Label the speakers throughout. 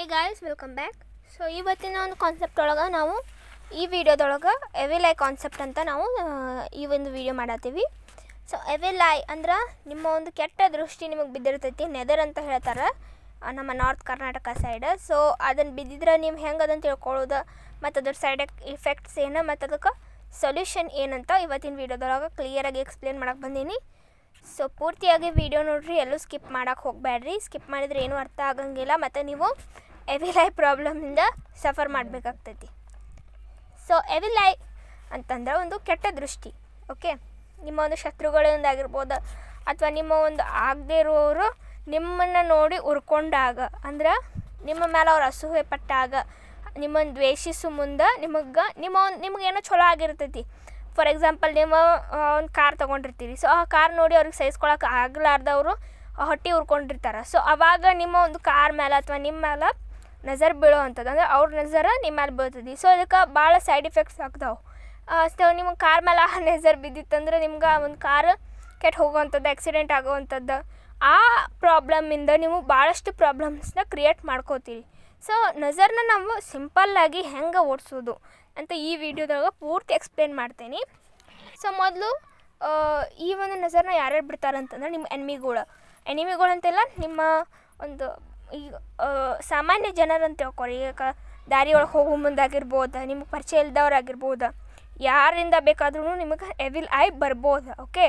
Speaker 1: Hi guys, welcome back. So ಇವತ್ತಿನ ಒಂದು concept ಒಳಗೆ ನಾವು ಈ ವಿಡಿಯೋದೊಳಗೆ ಎವಿಲ್ ಐ ಕಾನ್ಸೆಪ್ಟ್ ಅಂತ ನಾವು ಈ ಒಂದು ವಿಡಿಯೋ ಮಾಡತ್ತೀವಿ. ಸೊ ಎವಿಲ್ ಐ ಅಂದ್ರೆ ನಿಮ್ಮ ಒಂದು ಕೆಟ್ಟ ದೃಷ್ಟಿ ನಿಮಗೆ ಬಿದ್ದಿರ್ತೈತಿ, ನೆದರ್ ಅಂತ ಹೇಳ್ತಾರೆ ನಮ್ಮ ನಾರ್ತ್ ಕರ್ನಾಟಕ ಸೈಡ್. ಸೊ ಅದನ್ನು ಬಿದ್ದಿದ್ರೆ ನೀವು ಹೆಂಗೆ ಅದನ್ನು ತಿಳ್ಕೊಳ್ಳೋದು ಮತ್ತು ಅದ್ರ ಸೈಡ್ ಇಫೆಕ್ಟ್ಸ್ ಏನು ಮತ್ತು ಅದಕ್ಕೆ ಸೊಲ್ಯೂಷನ್ ಏನಂತ ಇವತ್ತಿನ ವಿಡಿಯೋದೊಳಗೆ ಕ್ಲಿಯರಾಗಿ ಎಕ್ಸ್ಪ್ಲೇನ್ ಮಾಡಕ್ಕೆ ಬಂದೀನಿ. ಸೊ ಪೂರ್ತಿಯಾಗಿ ವಿಡಿಯೋ ನೋಡಿರಿ, ಎಲ್ಲೂ ಸ್ಕಿಪ್ ಮಾಡೋಕ್ಕೆ ಹೋಗಬೇಡ್ರಿ. ಸ್ಕಿಪ್ ಮಾಡಿದರೆ ಏನೂ ಅರ್ಥ ಆಗಂಗಿಲ್ಲ ಮತ್ತು ನೀವು ಎವಿಲ್ ಐ ಪ್ರಾಬ್ಲಮಿಂದ ಸಫರ್ ಮಾಡಬೇಕಾಗ್ತೈತಿ. ಸೊ ಎವಿಲ್ ಐ ಅಂತಂದ್ರೆ ಒಂದು ಕೆಟ್ಟ ದೃಷ್ಟಿ. ಓಕೆ, ನಿಮ್ಮ ಒಂದು ಶತ್ರುಗಳಿಂದಾಗಿರ್ಬೋದು ಅಥವಾ ನಿಮ್ಮ ಒಂದು ಆಗದೇ ಇರೋರು ನಿಮ್ಮನ್ನು ನೋಡಿ ಉರ್ಕೊಂಡಾಗ, ಅಂದ್ರೆ ನಿಮ್ಮ ಮೇಲೆ ಅವ್ರು ಅಸೂಹೆ ಪಟ್ಟಾಗ, ನಿಮ್ಮನ್ನು ದ್ವೇಷಿಸು ಮುಂದೆ ನಿಮಗೇನೋ ಚಲೋ ಆಗಿರ್ತೈತಿ. ಫಾರ್ ಎಕ್ಸಾಂಪಲ್, ನೀವು ಒಂದು ಕಾರ್ ತೊಗೊಂಡಿರ್ತೀರಿ. ಸೊ ಆ ಕಾರ್ ನೋಡಿ ಅವ್ರಿಗೆ ಸಹಿಸ್ಕೊಳಕ್ಕೆ ಆಗ್ಲಾರ್ದವರು ಹೊಟ್ಟೆ ಉರ್ಕೊಂಡಿರ್ತಾರೆ. ಸೊ ಆವಾಗ ನಿಮ್ಮ ಒಂದು ಕಾರ್ ಮೇಲೆ ಅಥವಾ ನಿಮ್ಮ ಮೇಲೆ ನಜರ್ ಬೀಳೋ ಅಂಥದ್ದು, ಅಂದರೆ ಅವ್ರ ನಜರ ನಿಮ್ಮ ಮೇಲೆ ಬೀಳ್ತದೆ. ಸೊ ಇದಕ್ಕೆ ಭಾಳ ಸೈಡ್ ಇಫೆಕ್ಟ್ಸ್ ಆಗ್ತಾವೆ. ಸೊ ನಿಮಗೆ ಕಾರ್ ಮೇಲೆ ಆ ನಜರ್ ಬಿದ್ದಿತ್ತಂದ್ರೆ ನಿಮ್ಗೆ ಒಂದು ಕಾರ್ ಕೆಟ್ಟು ಹೋಗೋವಂಥದ್ದು, ಆಕ್ಸಿಡೆಂಟ್ ಆಗೋವಂಥದ್ದು, ಆ ಪ್ರಾಬ್ಲಮ್ಮಿಂದ ನೀವು ಭಾಳಷ್ಟು ಪ್ರಾಬ್ಲಮ್ಸ್ನ ಕ್ರಿಯೇಟ್ ಮಾಡ್ಕೋತೀರಿ. ಸೊ ನಜರ್ನ ನಾವು ಸಿಂಪಲ್ಲಾಗಿ ಹೆಂಗೆ ಓಡಿಸೋದು ಅಂತ ಈ ವಿಡಿಯೋದಾಗ ಪೂರ್ತಿ ಎಕ್ಸ್ಪ್ಲೇನ್ ಮಾಡ್ತೀನಿ. ಸೊ ಮೊದಲು ಈ ಒಂದು ನಜರ್ನ ಯಾರ್ಯಾರು ಬಿಡ್ತಾರೆ ಅಂತಂದ್ರೆ ನಿಮ್ಮ ಎನಿಮಿಗಳು ಅಂತೆಲ್ಲ ನಿಮ್ಮ ಒಂದು ಈಗ ಸಾಮಾನ್ಯ ಜನರಂತ ತಿಳ್ಕೊರಿ. ಈಗ ದಾರಿ ಒಳಗೆ ಹೋಗೋ ಮುಂದಾಗಿರ್ಬೋದು, ನಿಮಗೆ ಪರಿಚಯ ಇಲ್ದವ್ರಾಗಿರ್ಬೋದು, ಯಾರಿಂದ ಬೇಕಾದ್ರೂ ನಿಮಗೆ ಎವಿಲ್ ಐ ಬರ್ಬೋದು. ಓಕೆ,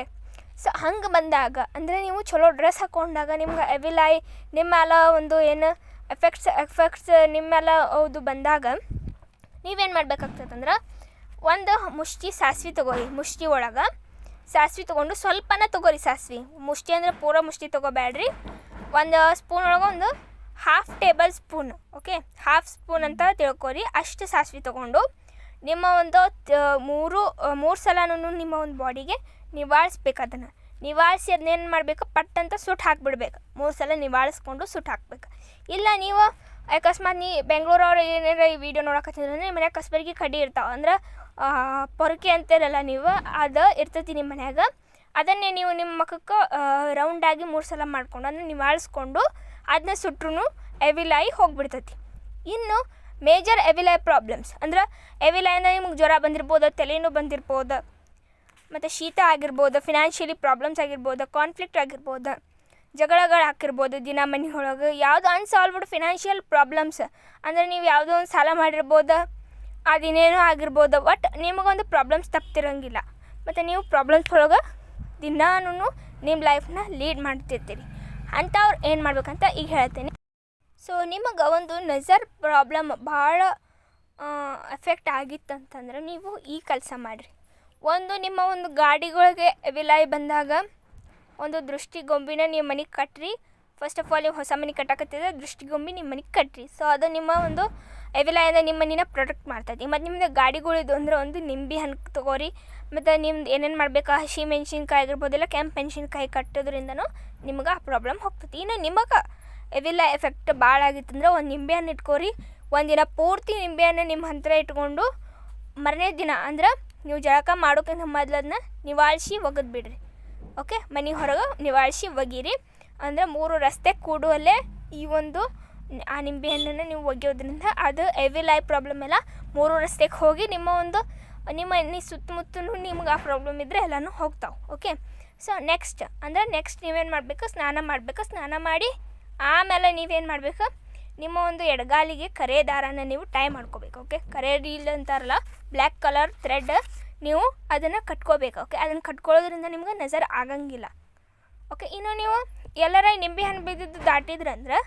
Speaker 1: ಸೊ ಹಂಗೆ ಬಂದಾಗ ಅಂದರೆ ನೀವು ಚಲೋ ಡ್ರೆಸ್ ಹಾಕ್ಕೊಂಡಾಗ ನಿಮ್ಗೆ ಎವಿಲ್ ಐ ನಿಮ್ಮ ಮೇಲೆ ಒಂದು ಏನು ಎಫೆಕ್ಟ್ಸ್ ನಿಮ್ಮ ಮೇಲೆ ಹೌದು ಬಂದಾಗ ನೀವೇನು ಮಾಡ್ಬೇಕಾಗ್ತದಂದ್ರೆ, ಒಂದು ಮುಷ್ಟಿ ಸಾಸ್ವೆ ತೊಗೋರಿ. ಮುಷ್ಟಿ ಒಳಗೆ ಸಾಸ್ವೆ ತೊಗೊಂಡು ಸ್ವಲ್ಪನ ತೊಗೋರಿ. ಸಾಸ್ವೆ ಮುಷ್ಟಿ ಅಂದರೆ ಪೂರ ಮುಷ್ಟಿ ತೊಗೋಬೇಡ್ರಿ. ಒಂದು ಸ್ಪೂನ್ ಒಳಗೆ ಒಂದು half table spoon, okay, half spoon ಅಂತ ತಿಳ್ಕೊರಿ. ಅಷ್ಟು ಸಾಸ್ವೆ ತೊಗೊಂಡು ನಿಮ್ಮ ಒಂದು ಮೂರು ಸಲನೂ ನಿಮ್ಮ ಒಂದು ಬಾಡಿಗೆ ನಿವಾಳಿಸ್ಬೇಕು. ಅದನ್ನು ನಿವಾಳಿಸಿ ಅದನ್ನೇನು ಮಾಡಬೇಕು, ಪಟ್ಟಂತ ಸುಟ್ಟು ಹಾಕಿಬಿಡ್ಬೇಕು. 3 ಸಲ ನಿವಾಳಿಸ್ಕೊಂಡು ಸುಟ್ಟು ಹಾಕ್ಬೇಕು. ಇಲ್ಲ ನೀವು ಅಕಸ್ಮಾತ್ ಬೆಂಗಳೂರವ್ರು ಏನಾರ ಈ ವಿಡಿಯೋ ನೋಡಕತ್ತಿದ್ರೆ ನಿಮ್ಮ ಮನ್ಯಾಗ ಕಸ್ಬರ್ಗಿ ಕಡ್ಡಿ ಇರ್ತಾವೆ, ಅಂದ್ರೆ ಪೊರಕೆ ಅಂತೀರಲ್ಲ ನೀವು, ಅದು ಇರ್ತೈತಿ ನಿಮ್ಮ ಮನ್ಯಾಗ. ಅದನ್ನೇ ನೀವು ನಿಮ್ಮ ಮುಖಕ್ಕೆ ರೌಂಡಾಗಿ 3 ಸಲ ಮಾಡ್ಕೊಂಡು ಅದನ್ನ ನಿವಾಳಿಸ್ಕೊಂಡು ಅದನ್ನ ಸುಟ್ರೂ ಎವಿಲ್ ಐ ಹೋಗಿಬಿಡ್ತೈತಿ. ಇನ್ನು ಮೇಜರ್ ಎವಿಲ್ ಐ ಪ್ರಾಬ್ಲಮ್ಸ್ ಅಂದ್ರೆ ಎವಿಲ್ ಐ ಅಂದರೆ ನಿಮ್ಗೆ ಜ್ವರ ಬಂದಿರ್ಬೋದು, ತಲೆನೂ ಬಂದಿರ್ಬೋದು, ಮತ್ತು ಶೀತ ಆಗಿರ್ಬೋದು, ಫಿನಾನ್ಷಿಯಲಿ ಪ್ರಾಬ್ಲಮ್ಸ್ ಆಗಿರ್ಬೋದು, ಕಾನ್ಫ್ಲಿಕ್ಟ್ ಆಗಿರ್ಬೋದು, ಜಗಳಗಳು ಹಾಕಿರ್ಬೋದು, ದಿನ ಮನೆ ಒಳಗೆ ಯಾವುದೋ ಅನ್ಸಾಲ್ವ್ಡ್ ಫಿನಾನ್ಷಿಯಲ್ ಪ್ರಾಬ್ಲಮ್ಸ್ ಅಂದರೆ ನೀವು ಯಾವುದೋ ಒಂದು ಸಾಲ ಮಾಡಿರ್ಬೋದು, ಅದಿನೇನೋ ಆಗಿರ್ಬೋದು. ಬಟ್ ನಿಮಗೊಂದು ಪ್ರಾಬ್ಲಮ್ಸ್ ತಪ್ತಿರೋಂಗಿಲ್ಲ ಮತ್ತು ನೀವು ಪ್ರಾಬ್ಲಮ್ಸ್ ಒಳಗೆ ದಿನಾನು ನಿಮ್ಮ ಲೈಫ್ನ ಲೀಡ್ ಮಾಡ್ತಿರ್ತೀರಿ. ಅಂಥವ್ರು ಏನು ಮಾಡ್ಬೇಕಂತ ಈಗ ಹೇಳ್ತೀನಿ. ಸೊ ನಿಮಗೆ ಒಂದು ನಜರ್ ಪ್ರಾಬ್ಲಮ್ ಭಾಳ ಎಫೆಕ್ಟ್ ಆಗಿತ್ತಂತಂದ್ರೆ ನೀವು ಈ ಕೆಲಸ ಮಾಡಿರಿ. ಒಂದು ನಿಮ್ಮ ಒಂದು ಗಾಡಿಗಳಿಗೆ ಎವಿಲ್ ಐ ಬಂದಾಗ ಒಂದು ದೃಷ್ಟಿಗೊಂಬಿನ ನೀವು ಮನೆಗೆ ಕಟ್ಟಿರಿ. ಫಸ್ಟ್ ಆಫ್ ಆಲ್ ನೀವು ಹೊಸ ಮನೆ ಕಟ್ಟಕತ್ತಿದ್ರೆ ದೃಷ್ಟಿಗೊಂಬಿ ನಿಮ್ಮ ಮನೆಗೆ ಕಟ್ಟಿರಿ. ಸೊ ಅದು ನಿಮ್ಮ ಒಂದು ಎವಿಲ್ ಐಯಿಂದ ನಿಮ್ಮ ಮನೆನ ಪ್ರೊಟೆಕ್ಟ್ ಮಾಡ್ತೈತಿ. ಮತ್ತು ನಿಮ್ಮದು ಗಾಡಿಗಳಿದ್ದು ಅಂದರೆ ಒಂದು ನಿಂಬೆ ಹಣ್ಣು ತೊಗೋರಿ. ಮತ್ತು ನಿಮ್ದು ಏನೇನು ಮಾಡಬೇಕು, ಹಸಿ ಮೆಣ್ಸಿನ್ಕಾಯಿ ಆಗಿರ್ಬೋದಿಲ್ಲ, ಕೆಂಪು ಮೆಣ್ಸಿನ್ಕಾಯಿ ಕಟ್ಟೋದ್ರಿಂದನೂ ನಿಮ್ಗೆ ಆ ಪ್ರಾಬ್ಲಮ್ ಹೋಗ್ತೈತಿ. ಇನ್ನು ನಿಮಗೆ ಎವಿಲ್ ಐ ಎಫೆಕ್ಟ್ ಭಾಳ ಆಗಿತ್ತಂದ್ರೆ ಒಂದು ನಿಂಬೆ ಹಣ್ಣು ಇಟ್ಕೋರಿ. ಒಂದಿನ ಪೂರ್ತಿ ನಿಂಬೆ ಹಣ್ಣು ನಿಮ್ಮ ಹತ್ತಿರ ಇಟ್ಕೊಂಡು ಮರನೇ ದಿನ ಅಂದ್ರೆ ನೀವು ಜಳಕ ಮಾಡೋಕ್ಕಿಂತ ಮೊದಲು ಅದನ್ನ ನಿವಾಳಿಸಿ ಒಗೆದು ಬಿಡ್ರಿ. ಓಕೆ, ಮನೆ ಹೊರಗೆ ನಿವಾಳಿಸಿ ಒಗೀರಿ. ಅಂದರೆ 3 ರಸ್ತೆ ಕೂಡುವಲ್ಲೇ ಈ ಒಂದು ಆ ನಿಂಬೆ ಹಣ್ಣನ್ನು ನೀವು ಒಗೆಯೋದ್ರಿಂದ ಅದು ಎವಿಲ್ ಐ ಪ್ರಾಬ್ಲಮ್ ಎಲ್ಲ 3 ರಸ್ತೆಗೆ ಹೋಗಿ ನಿಮ್ಮ ಸುತ್ತಮುತ್ತಲೂ ನಿಮ್ಗೆ ಆ ಪ್ರಾಬ್ಲಮ್ ಇದ್ದರೆ ಎಲ್ಲನೂ ಹೋಗ್ತಾವೆ. ಓಕೆ, ಸೊ ನೆಕ್ಸ್ಟ್ ನೀವೇನು ಮಾಡಬೇಕು, ಸ್ನಾನ ಮಾಡಿ ಆಮೇಲೆ ನೀವೇನು ಮಾಡಬೇಕು, ನಿಮ್ಮ ಒಂದು ಎಡಗಾಲಿಗೆ ಕರೆ ದಾರನ ನೀವು ಟೈ ಮಾಡ್ಕೋಬೇಕು. ಓಕೆ, ಕರೆ ರೀಲ್ ಅಂತಾರಲ್ಲ, ಬ್ಲ್ಯಾಕ್ ಕಲರ್ ಥ್ರೆಡ್, ನೀವು ಅದನ್ನು ಕಟ್ಕೋಬೇಕು. ಓಕೆ, ಅದನ್ನು ಕಟ್ಕೊಳ್ಳೋದ್ರಿಂದ ನಿಮ್ಗೆ ನಜರ್ ಆಗಂಗಿಲ್ಲ. ಓಕೆ, ಇನ್ನು ನೀವು ಎಲ್ಲರ ನಿಂಬೆ ಹಣ್ಣು ಬಿದ್ದಿದ್ದು ದಾಟಿದ್ರಂದ್ರೆ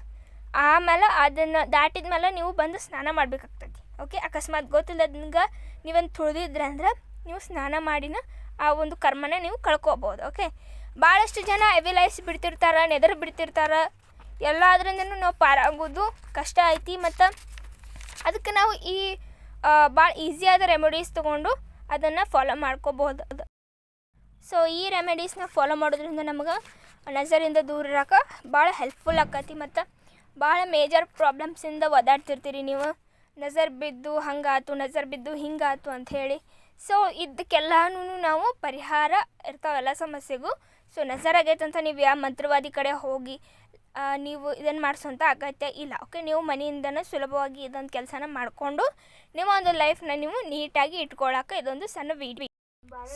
Speaker 1: ಆಮೇಲೆ ಅದನ್ನು ದಾಟಿದ ಮೇಲೆ ನೀವು ಬಂದು ಸ್ನಾನ ಮಾಡಬೇಕಾಗ್ತೈತಿ. ಓಕೆ, ಅಕಸ್ಮಾತ್ ಗೊತ್ತಿಲ್ಲದಂಗೆ ನೀವೊಂದು ತುಳಿದಿದ್ರಂದ್ರೆ ನೀವು ಸ್ನಾನ ಮಾಡಿನ ಆ ಒಂದು ಕರ್ಮನ ನೀವು ಕಳ್ಕೊಬೋದು. ಓಕೆ, ಭಾಳಷ್ಟು ಜನ ಎವಿಲ್ ಐಸ್ ಬಿಡ್ತಿರ್ತಾರೆ, ನೆದರ್ ಬಿಡ್ತಿರ್ತಾರೆ. ಎಲ್ಲದ್ರಿಂದನೂ ನಾವು ಪಾರಾಗೋದು ಕಷ್ಟ ಐತಿ. ಮತ್ತು ಅದಕ್ಕೆ ನಾವು ಈ ಭಾಳ ಈಸಿಯಾದ ರೆಮಿಡೀಸ್ ತೊಗೊಂಡು ಅದನ್ನು ಫಾಲೋ ಮಾಡ್ಕೋಬೋದು. ಸೊ ಈ ರೆಮಿಡೀಸ್ನ ಫಾಲೋ ಮಾಡೋದ್ರಿಂದ ನಮಗೆ ನಜರಿಂದ ದೂರ ಇರೋಕೆ ಭಾಳ ಹೆಲ್ಪ್ಫುಲ್ ಆಕತಿ. ಮತ್ತು ಭಾಳ ಮೇಜರ್ ಪ್ರಾಬ್ಲಮ್ಸಿಂದ ಒದಾಡ್ತಿರ್ತೀರಿ ನೀವು, ನಜರ್ ಬಿದ್ದು ಹಂಗಾತು, ನಜರ್ ಬಿದ್ದು ಹಿಂಗಾತು ಅಂಥೇಳಿ. ಸೊ ಇದಕ್ಕೆಲ್ಲನೂ ನಾವು ಪರಿಹಾರ ಇರ್ತಾವೆಲ್ಲ ಸಮಸ್ಯೆಗೂ. ಸೊ ನಜರ್ ಆಗೈತೆ ಅಂತ ನೀವು ಯಾವ ಮಂತ್ರವಾದಿ ಕಡೆ ಹೋಗಿ ನೀವು ಇದನ್ನು ಮಾಡಿಸೋಂಥ ಅಗತ್ಯ ಇಲ್ಲ. ಓಕೆ, ನೀವು ಮನೆಯಿಂದನೇ ಸುಲಭವಾಗಿ ಇದೊಂದು ಕೆಲಸನ ಮಾಡಿಕೊಂಡು ನಿಮ್ಮ ಒಂದು ಲೈಫ್ನ ನೀವು ನೀಟಾಗಿ ಇಟ್ಕೊಳ್ಳೋಕೆ ಇದೊಂದು ಸಣ್ಣ ವಿಡಿಯೋ.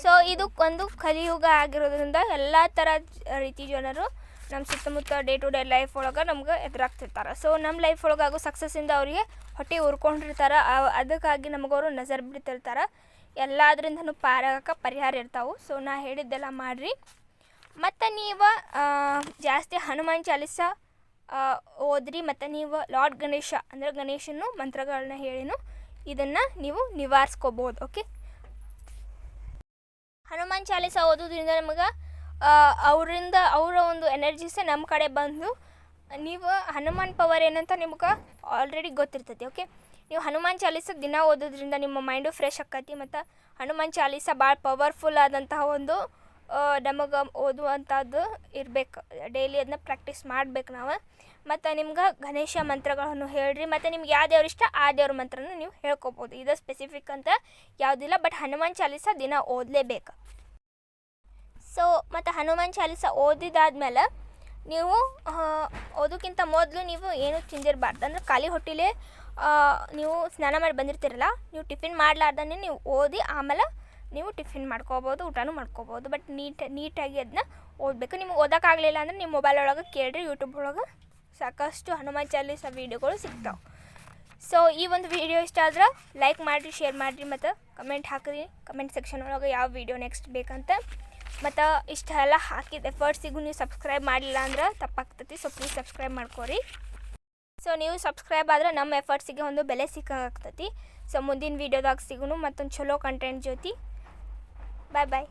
Speaker 1: ಸೊ ಇದು ಒಂದು ಕಲಿಯುಗ ಆಗಿರೋದ್ರಿಂದ ಎಲ್ಲ ಥರ ರೀತಿ ಜನರು ನಮ್ಮ ಸುತ್ತಮುತ್ತ ಡೇ ಟು ಡೇ ಲೈಫ್ ಒಳಗೆ ನಮ್ಗೆ ಎದುರಾಗ್ತಿರ್ತಾರೆ. ಸೊ ನಮ್ಮ ಲೈಫ್ ಒಳಗೆ ಆಗೋ ಸಕ್ಸಸ್ಸಿಂದ ಅವರಿಗೆ ಹೊಟ್ಟೆ ಉರ್ಕೊಂಡಿರ್ತಾರೆ. ಅದಕ್ಕಾಗಿ ನಮಗವರು ನಜರ್ ಬಿಡ್ತಿರ್ತಾರೆ. ಎಲ್ಲದ್ರಿಂದನೂ ಪಾರಾಗಕ್ಕೆ ಪರಿಹಾರ ಇರ್ತಾವೆ. ಸೊ ನಾ ಹೇಳಿದ್ದೆಲ್ಲ ಮಾಡಿರಿ. ಮತ್ತು ನೀವು ಜಾಸ್ತಿ ಹನುಮಾನ್ ಚಾಲೀಸ ಓದ್ರಿ. ಮತ್ತು ನೀವು ಲಾರ್ಡ್ ಗಣೇಶ ಅಂದರೆ ಗಣೇಶನು ಮಂತ್ರಗಳನ್ನ ಹೇಳಿನೂ ಇದನ್ನು ನೀವು ನಿವಾರಿಸ್ಕೋಬೋದು. ಓಕೆ, ಹನುಮಾನ್ ಚಾಲೀಸ ಓದೋದ್ರಿಂದ ನಮಗೆ ಅವರ ಒಂದು ಎನರ್ಜೀಸೇ ನಮ್ಮ ಕಡೆ ಬಂದು ನೀವು ಹನುಮಾನ್ ಪವರ್ ಏನಂತ ನಿಮ್ಗೆ ಆಲ್ರೆಡಿ ಗೊತ್ತಿರ್ತೈತಿ. ಓಕೆ, ನೀವು ಹನುಮಾನ್ ಚಾಲೀಸ ದಿನ ಓದೋದ್ರಿಂದ ನಿಮ್ಮ ಮೈಂಡು ಫ್ರೆಶ್ ಆಕೈತಿ. ಮತ್ತು ಹನುಮಾನ್ ಚಾಲೀಸ ಭಾಳ ಪವರ್ಫುಲ್ ಆದಂತಹ ಒಂದು ನಮಗೆ ಓದುವಂಥದ್ದು ಇರಬೇಕು. ಡೈಲಿ ಅದನ್ನ ಪ್ರಾಕ್ಟೀಸ್ ಮಾಡ್ಬೇಕು ನಾವು. ಮತ್ತು ನಿಮ್ಗೆ ಗಣೇಶ ಮಂತ್ರಗಳನ್ನು ಹೇಳ್ರಿ. ಮತ್ತು ನಿಮ್ಗೆ ಯಾವ ದೇವ್ರು ಇಷ್ಟ ಆ ದೇವ್ರ ಮಂತ್ರನೂ ನೀವು ಹೇಳ್ಕೊಬೋದು. ಇದು ಸ್ಪೆಸಿಫಿಕ್ ಅಂತ ಯಾವುದಿಲ್ಲ, ಬಟ್ ಹನುಮಾನ್ ಚಾಲೀಸ ದಿನ ಓದಲೇಬೇಕು. ಸೊ ಮತ್ತು ಹನುಮಾನ್ ಚಾಲೀಸ ಓದಿದಾದ್ಮೇಲೆ ನೀವು ಓದೋಕ್ಕಿಂತ ಮೊದಲು ನೀವು ಏನೂ ತಿಂದಿರಬಾರ್ದು. ಅಂದರೆ ಖಾಲಿ ಹೊಟ್ಟೆಲೇ ನೀವು ಸ್ನಾನ ಮಾಡಿ ಬಂದಿರ್ತೀರಲ್ಲ, ನೀವು ಟಿಫಿನ್ ಮಾಡಲಾರ್ದೇ ನೀವು ಓದಿ ಆಮೇಲೆ ನೀವು ಟಿಫಿನ್ ಮಾಡ್ಕೋಬೋದು, ಊಟನೂ ಮಾಡ್ಕೋಬೋದು. ಬಟ್ ನೀಟಾಗಿ ಅದನ್ನ ಓದಬೇಕು. ನಿಮ್ಗೆ ಓದೋಕ್ಕಾಗಲಿಲ್ಲ ಅಂದರೆ ನಿಮ್ಮ ಮೊಬೈಲ್ ಒಳಗೆ ಕೇಳಿರಿ, ಯೂಟ್ಯೂಬ್ ಒಳಗೆ ಸಾಕಷ್ಟು ಹನುಮಾನ್ ಚಾಲೀಸ ವೀಡಿಯೋಗಳು ಸಿಗ್ತಾವೆ. ಸೊ ಈ ಒಂದು ವಿಡಿಯೋ ಇಷ್ಟ ಆದ್ರೆ ಲೈಕ್ ಮಾಡಿರಿ, ಶೇರ್ ಮಾಡಿರಿ, ಮತ್ತು ಕಮೆಂಟ್ ಹಾಕಿರಿ. ಕಮೆಂಟ್ ಸೆಕ್ಷನ್ ಒಳಗೆ ಯಾವ ವಿಡಿಯೋ ನೆಕ್ಸ್ಟ್ ಬೇಕಂತ. ಮತ್ತು ಇಷ್ಟೆಲ್ಲ ಹಾಕಿದ ಎಫರ್ಟ್ಸಿಗೂ ನೀವು ಸಬ್ಸ್ಕ್ರೈಬ್ ಮಾಡಲಿಲ್ಲ ಅಂದ್ರೆ ತಪ್ಪಾಗ್ತೈತಿ. ಸೊ ಪ್ಲೀಸ್ ಸಬ್ಸ್ಕ್ರೈಬ್ ಮಾಡ್ಕೊರಿ. ಸೊ ನೀವು ಸಬ್ಸ್ಕ್ರೈಬ್ ಆದರೆ ನಮ್ಮ ಎಫರ್ಟ್ಸಿಗೆ ಒಂದು ಬೆಲೆ ಸಿಕ್ಕಾಗ್ತೈತಿ. ಸೊ ಮುಂದಿನ ವೀಡಿಯೋದಾಗ ಸಿಗೋನು ಮತ್ತೊಂದು ಚಲೋ ಕಂಟೆಂಟ್ ಜೊತೆ. ಬಾಯ್ ಬಾಯ್.